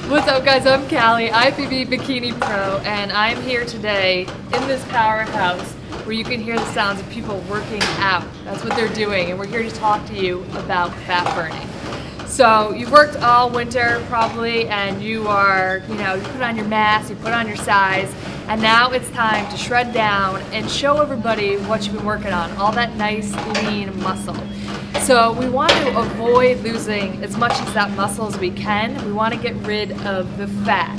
What's up guys, I'm Callie, IFBB Bikini Pro, and I'm here today in this powerhouse where you can hear the sounds of people working out. That's what they're doing, and we're here to talk to you about fat burning. So you've worked all winter probably, and you put on your mass, you put on your size, and now it's time to shred down and show everybody what you've been working on, all that nice lean muscle. So we want to avoid losing as much of that muscle as we can. We want to get rid of the fat.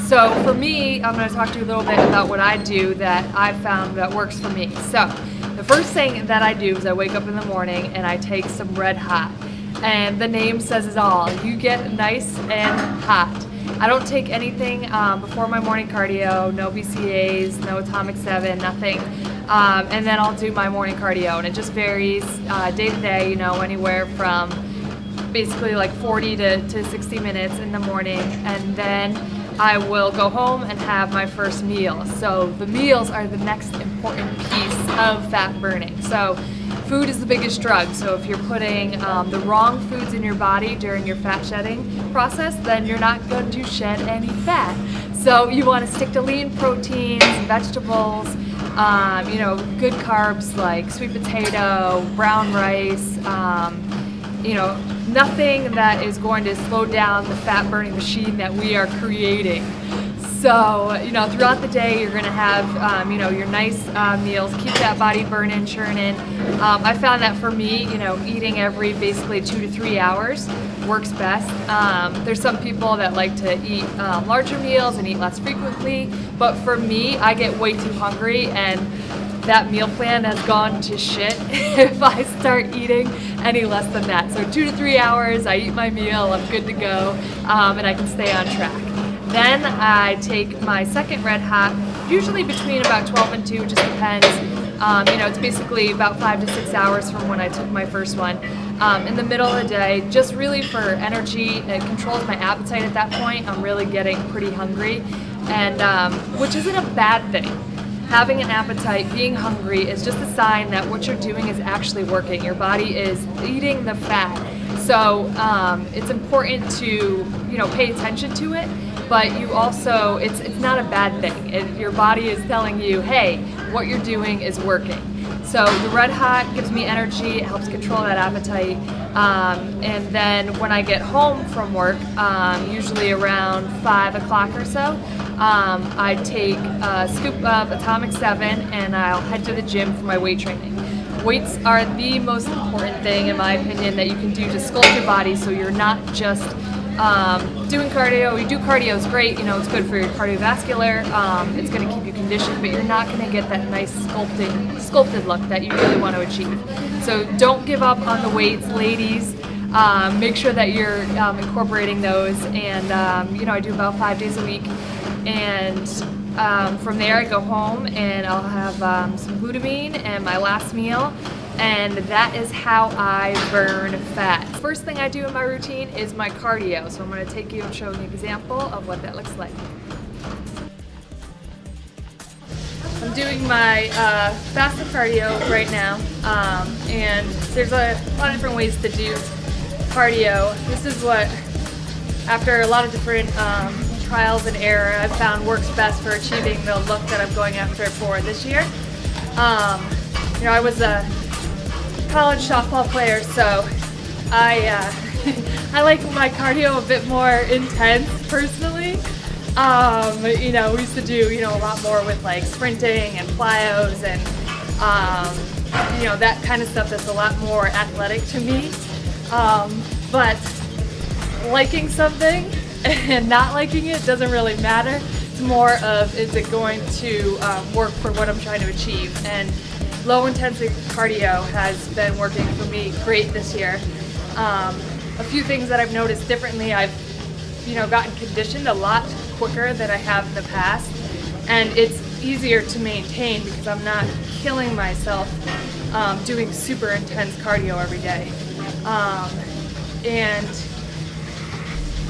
So for me, I'm going to talk to you a little bit about what I do that I found that works for me. So the first thing that I do is I wake up in the morning and I take some Red Hot. And the name says it all. You get nice and hot. I don't take anything before my morning cardio, no BCAAs, no Atomic 7, nothing. And then I'll do my morning cardio, and it just varies day to day, anywhere from basically like 40 to 60 minutes in the morning, and then I will go home and have my first meal. So the meals are the next important piece of fat burning. So food is the biggest drug, so if you're putting the wrong foods in your body during your fat shedding process, then you're not going to shed any fat. So you want to stick to lean proteins, vegetables, good carbs like sweet potato, brown rice, nothing that is going to slow down the fat burning machine that we are creating. So, throughout the day you're going to have, your nice meals, keep that body burning, churning. I found that for me, eating every basically 2 to 3 hours works best. There's some people that like to eat larger meals and eat less frequently, but for me, I get way too hungry and that meal plan has gone to shit if I start eating any less than that. So 2 to 3 hours, I eat my meal, I'm good to go, and I can stay on track. Then I take my second Red Hot, usually between about 12 and 2, just depends. It's basically about 5 to 6 hours from when I took my first one. In the middle of the day, just really for energy. It controls my appetite at that point. I'm really getting pretty hungry, and which isn't a bad thing. Having an appetite, being hungry is just a sign that what you're doing is actually working. Your body is eating the fat. So it's important to pay attention to it, but you also, it's not a bad thing. Your body is telling you, hey, what you're doing is working. So the Red Hot gives me energy, it helps control that appetite, and then when I get home from work, usually around 5 o'clock or so, I take a scoop of Atomic 7 and I'll head to the gym for my weight training. Weights are the most important thing, in my opinion, that you can do to sculpt your body, so you're not just doing cardio. You do cardio is great, it's good for your cardiovascular, it's going to keep you conditioned, but you're not going to get that nice sculpted look that you really want to achieve. So don't give up on the weights, ladies. Make sure that you're incorporating those, and I do about 5 days a week, and from there I go home and I'll have some glutamine and my last meal, and that is how I burn fat. First thing I do in my routine is my cardio, so I'm going to take you and show you an example of what that looks like. I'm doing my fasted cardio right now, and there's a lot of different ways to do cardio. This is what, after a lot of different trials and error, I've found works best for achieving the look that I'm going after for this year. I was a college softball player, so I like my cardio a bit more intense personally. We used to do a lot more with like sprinting and plyos and that kind of stuff that's a lot more athletic to me. But liking something and not liking it doesn't really matter. It's more of, is it going to work for what I'm trying to achieve? And low intensity cardio has been working for me great this year. A few things that I've noticed differently: I've gotten conditioned a lot quicker than I have in the past, and it's easier to maintain because I'm not killing myself doing super intense cardio every day. And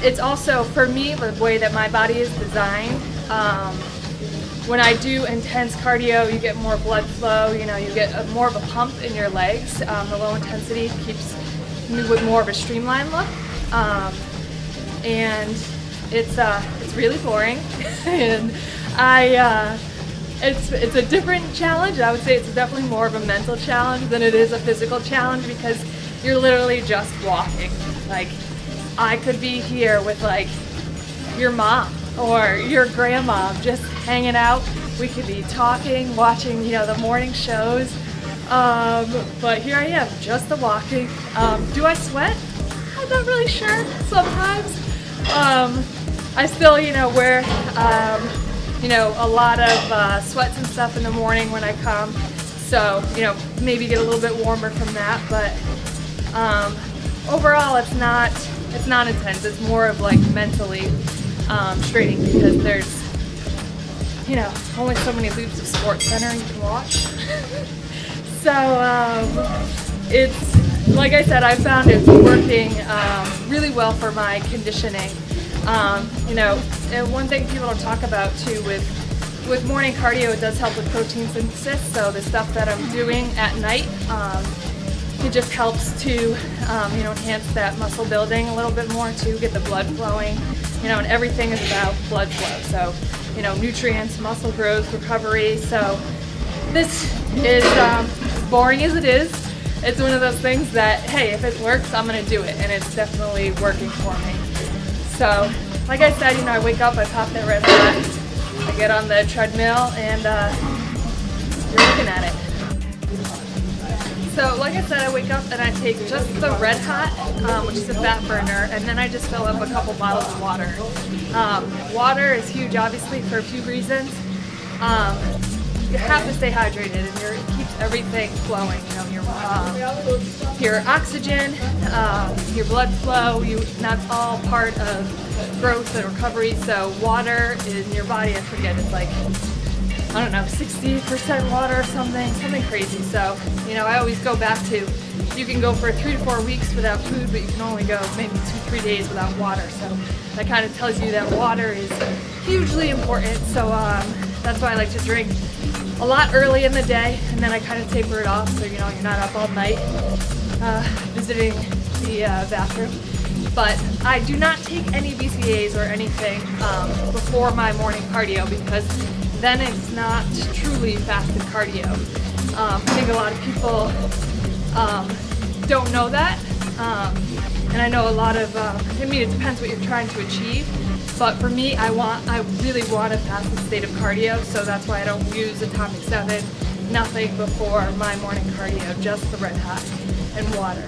it's also, for me, the way that my body is designed. When I do intense cardio, you get more blood flow, you get more of a pump in your legs. The low intensity keeps me with more of a streamlined look. And it's really boring. And it's a different challenge. I would say it's definitely more of a mental challenge than it is a physical challenge, because you're literally just walking. Like, I could be here with like your mom or your grandma just hanging out. We could be talking, watching, the morning shows. But here I am, just the walking. Do I sweat? I'm not really sure sometimes. I still, wear, a lot of sweats and stuff in the morning when I come. So, maybe get a little bit warmer from that. But overall, it's not intense. It's more of like mentally straining, because there's only so many loops of Sports Center you can watch. So it's, like I said, I found it's working really well for my conditioning. And one thing people don't talk about too with morning cardio, it does help with protein synthesis. So the stuff that I'm doing at night, it just helps to enhance that muscle building a little bit more, to get the blood flowing. And everything is about blood flow. So, nutrients, muscle growth, recovery. So this is, as boring as it is, it's one of those things that, hey, if it works, I'm gonna do it. And it's definitely working for me. So, like I said, I wake up, I pop that red hot, I get on the treadmill, and you're looking at it. So, like I said, I wake up and I take just the red hot, which is a fat burner, and then I just fill up a couple bottles of water. Water is huge, obviously, for a few reasons. You have to stay hydrated, and it keeps everything flowing. Your oxygen, your blood flow, that's all part of growth and recovery. So water in your body, I forget, it's like, 60% water or something crazy. So, I always go back to, you can go for 3 to 4 weeks without food, but you can only go maybe 2-3 days without water. So that kind of tells you that water is hugely important. So that's why I like to drink a lot early in the day, and then I kind of taper it off, so you're not up all night visiting the bathroom. But I do not take any BCAAs or anything before my morning cardio, because then it's not truly fasted cardio. I think a lot of people don't know that, and I know a lot of, it depends what you're trying to achieve, but for me, I really want a fasted state of cardio, so that's why I don't use Atomic 7, nothing before my morning cardio, just the red hot and water.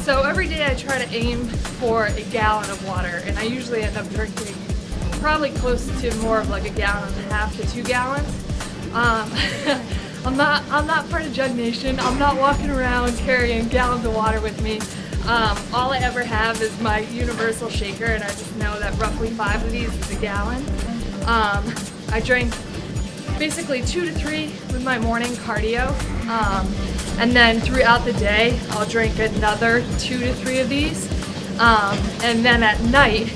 So every day I try to aim for a gallon of water, and I usually end up drinking probably close to more of like 1.5 gallons to 2 gallons. I'm not part of Jug Nation. I'm not walking around carrying gallons of water with me. All I ever have is my universal shaker, and I just know that roughly 5 of these is 1 gallon. I drink basically 2 to 3 with my morning cardio. And then throughout the day, I'll drink another 2 to 3 of these. And then at night,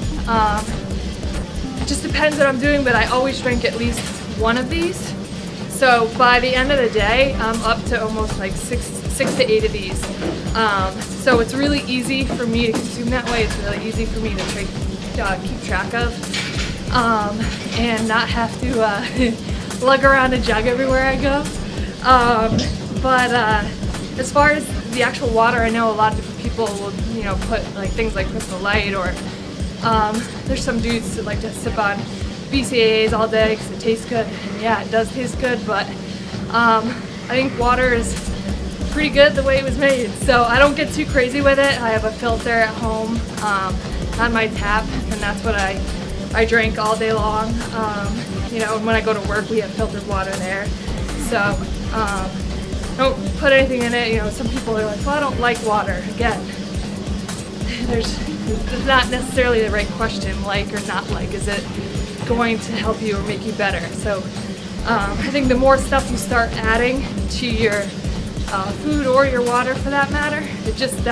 it just depends what I'm doing, but I always drink at least 1 of these. So by the end of the day, I'm up to almost like 6 to 8 of these. So it's really easy for me to consume that way. It's really easy for me to keep track of, and not have to lug around a jug everywhere I go. But as far as the actual water, I know a lot of different people will, you know, put like things like Crystal Light, or there's some dudes that like to sip on BCAAs all day because it tastes good. And yeah, it does taste good, but I think water is pretty good the way it was made. So I don't get too crazy with it. I have a filter at home on my tap, and that's what I drink all day long. You know, and when I go to work, we have filtered water there. So don't put anything in it. You know, some people are like, well, I don't like water. Again, it's not necessarily the right question, like or not like. Is it going to help you or make you better? So I think the more stuff you start adding to your food or your water for that matter, it just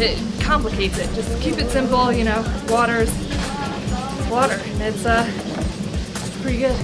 it complicates it. Just keep it simple, you know. Water's water, and it's pretty good.